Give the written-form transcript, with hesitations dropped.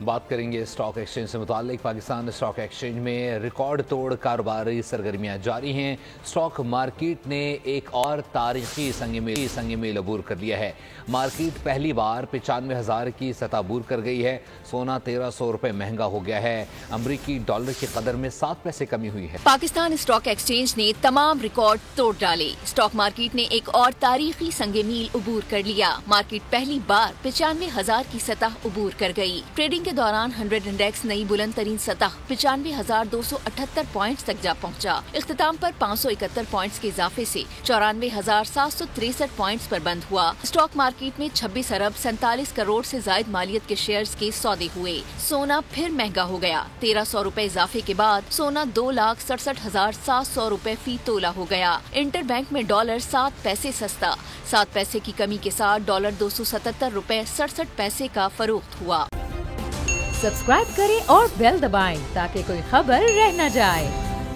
بات کریں گے اسٹاک ایکسچینج سے متعلق۔ پاکستان اسٹاک ایکسچینج میں ریکارڈ توڑ کاروباری سرگرمیاں جاری ہیں۔ اسٹاک مارکیٹ نے ایک اور تاریخی سنگ میل عبور کر لیا ہے۔ مارکیٹ پہلی بار 95,000 کی سطح عبور کر گئی ہے۔ سونا 1,300 روپے مہنگا ہو گیا ہے۔ امریکی ڈالر کی قدر میں 7 پیسے کمی ہوئی ہے۔ پاکستان اسٹاک ایکسچینج نے تمام ریکارڈ توڑ ڈالے۔ اسٹاک مارکیٹ نے ایک اور تاریخی سنگ میل عبور کر لیا۔ مارکیٹ پہلی بار 95,000 کی سطح عبور کر گئی۔ ٹریڈنگ کے دوران 100 انڈیکس نئی بلند ترین سطح 95,278 پوائنٹس تک جا پہنچا۔ اختتام پر 571 پوائنٹس کے اضافے سے 94,763 پوائنٹس پر بند ہوا۔ اسٹاک مارکیٹ میں 26 ارب 47 کروڑ سے زائد مالیت کے شیئرز کے سودے ہوئے۔ سونا پھر مہنگا ہو گیا۔ 1,300 روپے اضافے کے بعد سونا 2,67,700 روپے فی تولا ہو گیا۔ انٹر بینک میں ڈالر 7 پیسے سستا، 7 پیسے کی کمی کے ساتھ ڈالر 277 روپے 67 پیسے کا فروخت ہوا۔ سبسکرائب کریں اور بیل دبائیں تاکہ کوئی خبر رہ نہ جائے۔